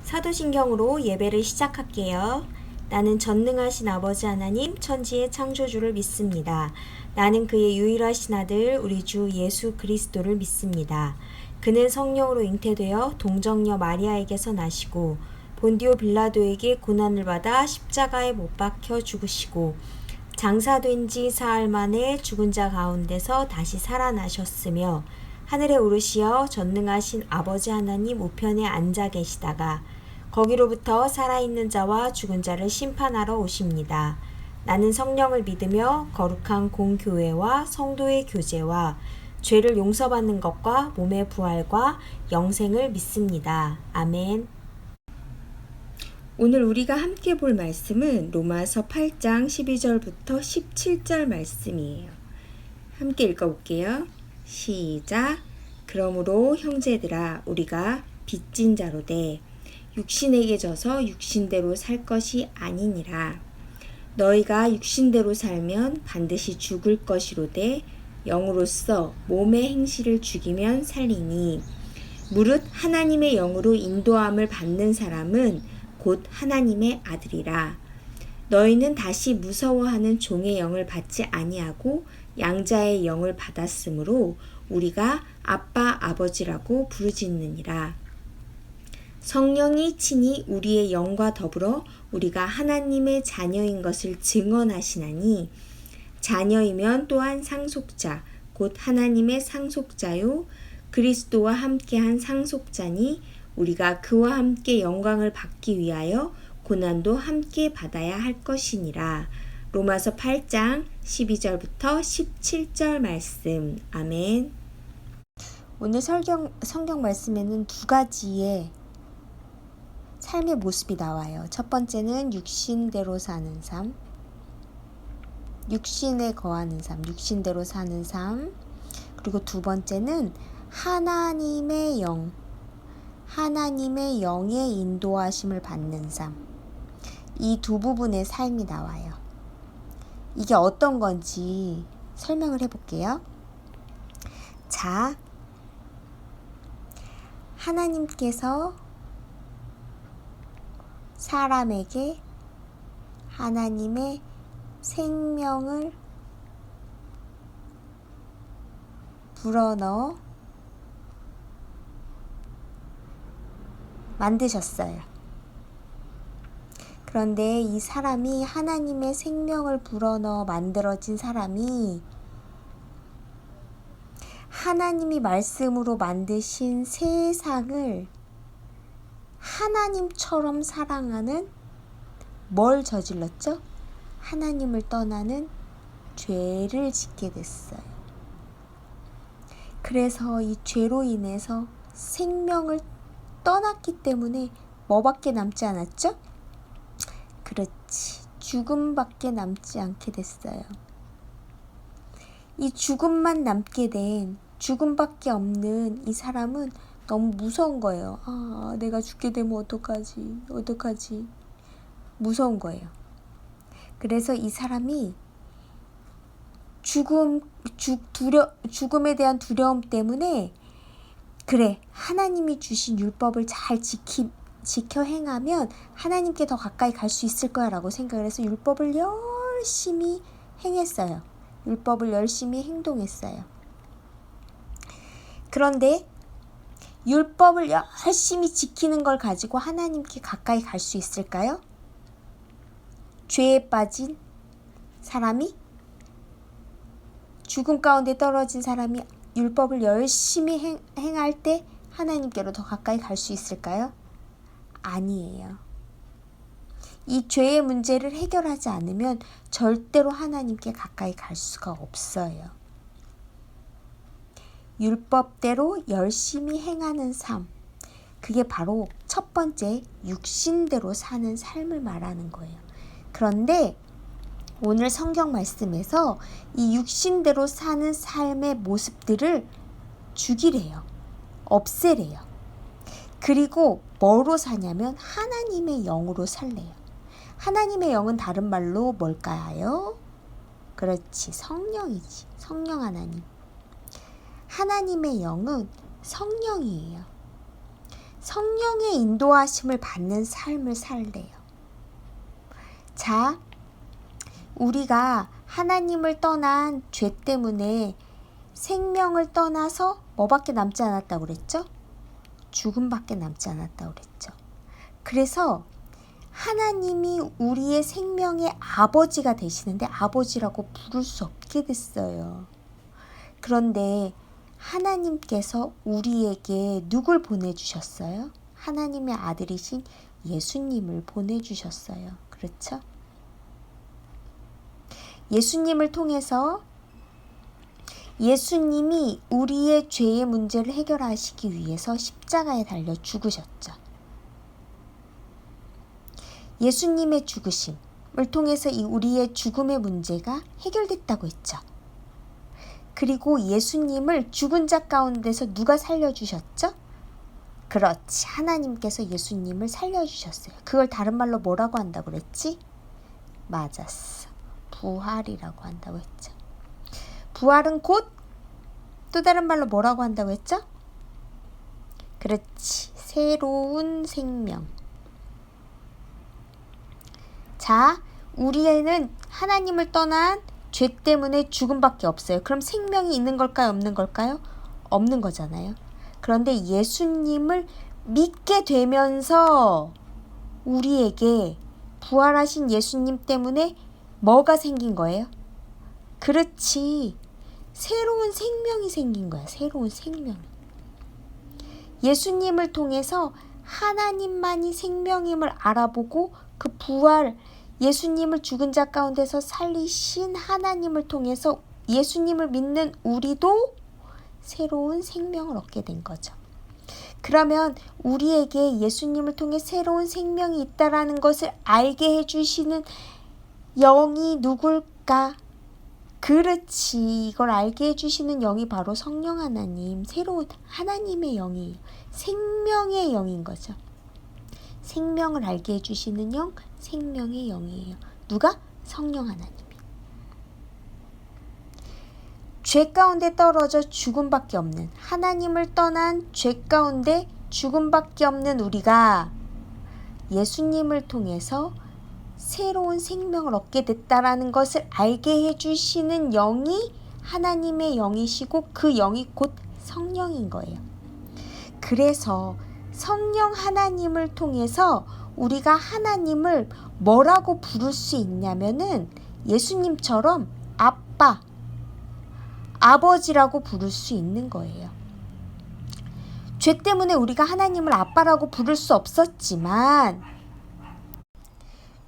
사도신경으로 예배를 시작할게요. 나는 전능하신 아버지 하나님 천지의 창조주를 믿습니다. 나는 그의 유일하신 아들 우리 주 예수 그리스도를 믿습니다. 그는 성령으로 잉태되어 동정녀 마리아에게서 나시고 본디오 빌라도에게 고난을 받아 십자가에 못 박혀 죽으시고 장사된 지 사흘 만에 죽은 자 가운데서 다시 살아나셨으며 하늘에 오르시어 전능하신 아버지 하나님 우편에 앉아 계시다가 거기로부터 살아있는 자와 죽은 자를 심판하러 오십니다. 나는 성령을 믿으며 거룩한 공교회와 성도의 교제와 죄를 용서받는 것과 몸의 부활과 영생을 믿습니다. 아멘. 오늘 우리가 함께 볼 말씀은 로마서 8장 12절부터 17절 말씀이에요. 함께 읽어볼게요. 시작. 그러므로 형제들아 우리가 빚진 자로되 육신에게 져서 육신대로 살 것이 아니니라. 너희가 육신대로 살면 반드시 죽을 것이로되 영으로서 몸의 행실을 죽이면 살리니 무릇 하나님의 영으로 인도함을 받는 사람은 곧 하나님의 아들이라. 너희는 다시 무서워하는 종의 영을 받지 아니하고 양자의 영을 받았으므로 우리가 아빠 아버지라고 부르짖느니라. 성령이 친히 우리의 영과 더불어 우리가 하나님의 자녀인 것을 증언하시나니 자녀이면 또한 상속자 곧 하나님의 상속자요 그리스도와 함께한 상속자니 우리가 그와 함께 영광을 받기 위하여 고난도 함께 받아야 할 것이니라. 로마서 8장 12절부터 17절 말씀. 아멘. 오늘 성경 말씀에는 두 가지의 삶의 모습이 나와요. 첫 번째는 육신대로 사는 삶, 육신에 거하는 삶, 육신대로 사는 삶. 그리고 두 번째는 하나님의 영, 하나님의 영의 인도하심을 받는 삶. 이 두 부분의 삶이 나와요. 이게 어떤 건지 설명을 해볼게요. 자, 하나님께서 사람에게 하나님의 생명을 불어넣어 만드셨어요. 그런데 이 사람이 하나님의 생명을 불어넣어 만들어진 사람이 하나님이 말씀으로 만드신 세상을 하나님처럼 사랑하는 뭘 저질렀죠? 하나님을 떠나는 죄를 짓게 됐어요. 그래서 이 죄로 인해서 생명을 떠났기 때문에 뭐밖에 남지 않았죠? 그렇지. 죽음밖에 남지 않게 됐어요. 이 죽음만 남게 된 죽음밖에 없는 이 사람은 너무 무서운 거예요. 아, 내가 죽게 되면 어떡하지? 무서운 거예요. 그래서 이 사람이 죽음에 대한 두려움 때문에 그래, 하나님이 주신 율법을 잘 지켜 행하면 하나님께 더 가까이 갈 수 있을 거야 라고 생각을 해서 율법을 열심히 행했어요. 율법을 열심히 행동했어요. 그런데 율법을 열심히 지키는 걸 가지고 하나님께 가까이 갈 수 있을까요? 죄에 빠진 사람이, 죽음 가운데 떨어진 사람이 율법을 열심히 행할 때 하나님께로 더 가까이 갈 수 있을까요? 아니에요. 이 죄의 문제를 해결하지 않으면 절대로 하나님께 가까이 갈 수가 없어요. 율법대로 열심히 행하는 삶, 그게 바로 첫 번째 육신대로 사는 삶을 말하는 거예요. 그런데 오늘 성경 말씀에서 이 육신대로 사는 삶의 모습들을 죽이래요. 없애래요. 그리고 뭐로 사냐면 하나님의 영으로 살래요. 하나님의 영은 다른 말로 뭘까요? 그렇지, 성령이지. 성령 하나님. 하나님의 영은 성령이에요. 성령의 인도하심을 받는 삶을 살래요. 자, 우리가 하나님을 떠난 죄 때문에 생명을 떠나서 뭐밖에 남지 않았다고 그랬죠? 죽음밖에 남지 않았다고 그랬죠. 그래서 하나님이 우리의 생명의 아버지가 되시는데 아버지라고 부를 수 없게 됐어요. 그런데 하나님께서 우리에게 누굴 보내주셨어요? 하나님의 아들이신 예수님을 보내주셨어요. 그렇죠? 예수님을 통해서 예수님이 우리의 죄의 문제를 해결하시기 위해서 십자가에 달려 죽으셨죠. 예수님의 죽으심을 통해서 이 우리의 죽음의 문제가 해결됐다고 했죠. 그리고 예수님을 죽은 자 가운데서 누가 살려주셨죠? 그렇지, 하나님께서 예수님을 살려주셨어요. 그걸 다른 말로 뭐라고 한다고 그랬지? 맞았어. 부활이라고 한다고 했죠. 부활은 곧 또 다른 말로 뭐라고 한다고 했죠? 그렇지, 새로운 생명. 자, 우리에는 하나님을 떠난 죄 때문에 죽음밖에 없어요. 그럼 생명이 있는 걸까요? 없는 걸까요? 없는 거잖아요. 그런데 예수님을 믿게 되면서 우리에게 부활하신 예수님 때문에 뭐가 생긴 거예요? 그렇지, 새로운 생명이 생긴 거야. 새로운 생명. 예수님을 통해서 하나님만이 생명임을 알아보고 그 부활, 예수님을 죽은 자 가운데서 살리신 하나님을 통해서 예수님을 믿는 우리도 새로운 생명을 얻게 된 거죠. 그러면 우리에게 예수님을 통해 새로운 생명이 있다라는 것을 알게 해주시는 영이 누굴까? 그렇지, 이걸 알게 해주시는 영이 바로 성령 하나님, 새로운 하나님의 영이에요. 생명의 영인 거죠. 생명을 알게 해주시는 영, 생명의 영이에요. 누가? 성령 하나님이. 죄 가운데 떨어져 죽음밖에 없는, 하나님을 떠난 죄 가운데 죽음밖에 없는 우리가 예수님을 통해서 새로운 생명을 얻게 됐다라는 것을 알게 해주시는 영이 하나님의 영이시고 그 영이 곧 성령인 거예요. 그래서 성령 하나님을 통해서 우리가 하나님을 뭐라고 부를 수 있냐면은 예수님처럼 아빠, 아버지라고 부를 수 있는 거예요. 죄 때문에 우리가 하나님을 아빠라고 부를 수 없었지만,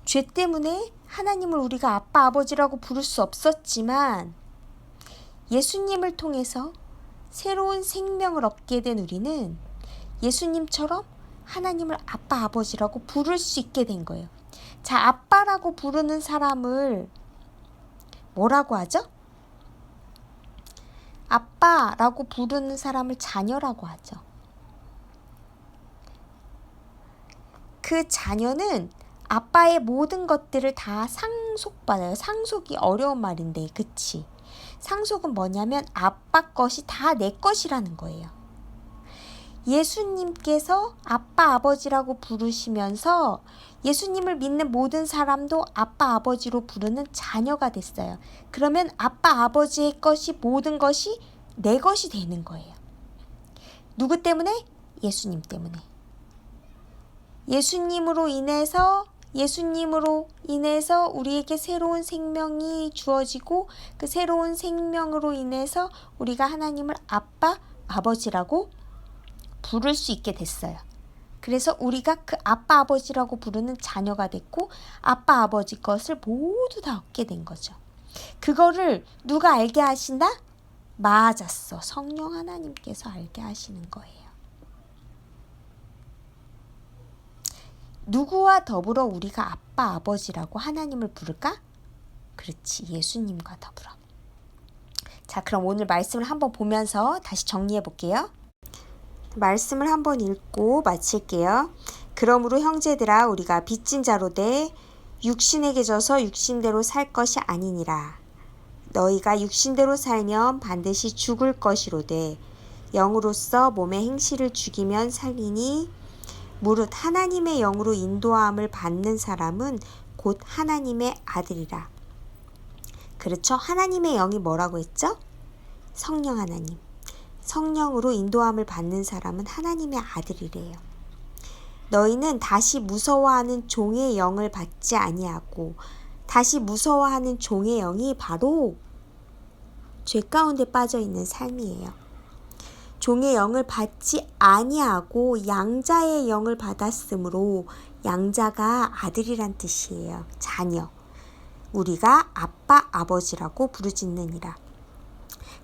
죄 때문에 하나님을 우리가 아빠, 아버지라고 부를 수 없었지만 예수님을 통해서 새로운 생명을 얻게 된 우리는 예수님처럼 하나님을 아빠, 아버지라고 부를 수 있게 된 거예요. 자, 아빠라고 부르는 사람을 뭐라고 하죠? 아빠라고 부르는 사람을 자녀라고 하죠. 그 자녀는 아빠의 모든 것들을 다 상속받아요. 상속이 어려운 말인데, 그치? 상속은 뭐냐면 아빠 것이 다 내 것이라는 거예요. 예수님께서 아빠, 아버지라고 부르시면서 예수님을 믿는 모든 사람도 아빠, 아버지로 부르는 자녀가 됐어요. 그러면 아빠, 아버지의 것이, 모든 것이 내 것이 되는 거예요. 누구 때문에? 예수님 때문에. 예수님으로 인해서 우리에게 새로운 생명이 주어지고 그 새로운 생명으로 인해서 우리가 하나님을 아빠, 아버지라고 부를 수 있게 됐어요. 그래서 우리가 그 아빠, 아버지라고 부르는 자녀가 됐고 아빠, 아버지 것을 모두 다 얻게 된 거죠. 그거를 누가 알게 하신다? 맞았어. 성령 하나님께서 알게 하시는 거예요. 누구와 더불어 우리가 아빠, 아버지라고 하나님을 부를까? 그렇지, 예수님과 더불어. 자, 그럼 오늘 말씀을 한번 보면서 다시 정리해 볼게요. 말씀을 한번 읽고 마칠게요. 그러므로 형제들아, 우리가 빚진 자로 돼 육신에게 져서 육신대로 살 것이 아니니라. 너희가 육신대로 살면 반드시 죽을 것이로되 영으로서 몸의 행실을 죽이면 살리니 무릇 하나님의 영으로 인도함을 받는 사람은 곧 하나님의 아들이라. 그렇죠? 하나님의 영이 뭐라고 했죠? 성령 하나님. 성령으로 인도함을 받는 사람은 하나님의 아들이래요. 너희는 다시 무서워하는 종의 영을 받지 아니하고, 다시 무서워하는 종의 영이 바로 죄 가운데 빠져 있는 삶이에요. 종의 영을 받지 아니하고 양자의 영을 받았으므로, 양자가 아들이란 뜻이에요. 자녀. 우리가 아빠 아버지라고 부르짖느니라.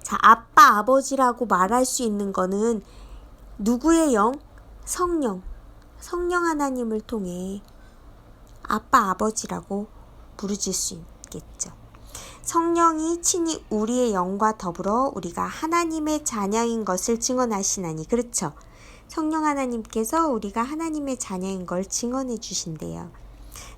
자, 아빠 아버지라고 말할 수 있는 거는 누구의 영? 성령 하나님을 통해 아빠 아버지라고 부르짖을 수 있겠죠. 성령이 친히 우리의 영과 더불어 우리가 하나님의 자녀인 것을 증언하시나니. 그렇죠? 성령 하나님께서 우리가 하나님의 자녀인 걸 증언해 주신대요.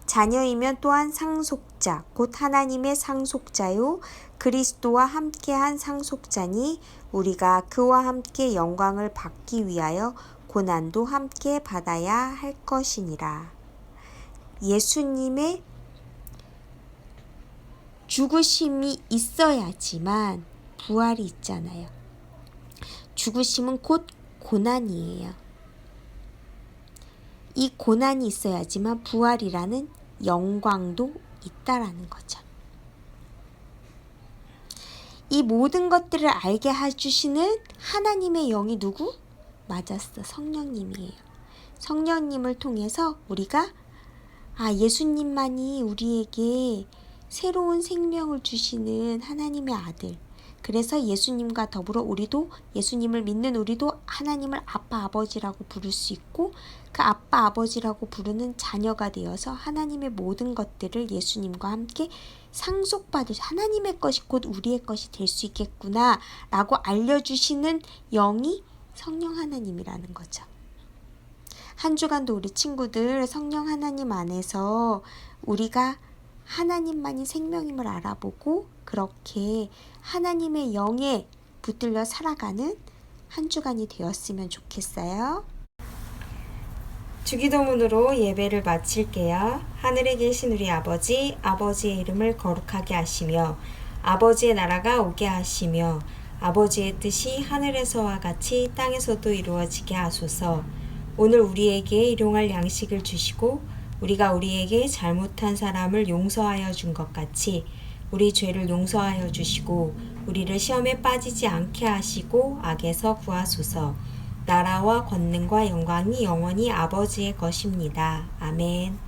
자녀이면 또한 상속자, 곧 하나님의 상속자요 그리스도와 함께한 상속자니, 우리가 그와 함께 영광을 받기 위하여 고난도 함께 받아야 할 것이니라. 예수님의 죽으심이 있어야지만 부활이 있잖아요. 죽으심은 곧 고난이에요. 이 고난이 있어야지만 부활이라는 영광도 있다라는 거죠. 이 모든 것들을 알게 해주시는 하나님의 영이 누구? 맞았어. 성령님이에요. 성령님을 통해서 우리가 예수님만이 우리에게 새로운 생명을 주시는 하나님의 아들. 그래서 예수님과 더불어 우리도, 예수님을 믿는 우리도 하나님을 아빠 아버지라고 부를 수 있고, 그 아빠 아버지라고 부르는 자녀가 되어서 하나님의 모든 것들을 예수님과 함께 상속받을, 하나님의 것이 곧 우리의 것이 될 수 있겠구나 라고 알려주시는 영이 성령 하나님이라는 거죠. 한 주간도 우리 친구들 성령 하나님 안에서 우리가 하나님만이 생명임을 알아보고, 그렇게 하나님의 영에 붙들려 살아가는 한 주간이 되었으면 좋겠어요. 주기도문으로 예배를 마칠게요. 하늘에 계신 우리 아버지, 아버지의 이름을 거룩하게 하시며 아버지의 나라가 오게 하시며 아버지의 뜻이 하늘에서와 같이 땅에서도 이루어지게 하소서. 오늘 우리에게 일용할 양식을 주시고 우리가 우리에게 잘못한 사람을 용서하여 준 것 같이 우리 죄를 용서하여 주시고 우리를 시험에 빠지지 않게 하시고 악에서 구하소서. 나라와 권능과 영광이 영원히 아버지의 것입니다. 아멘.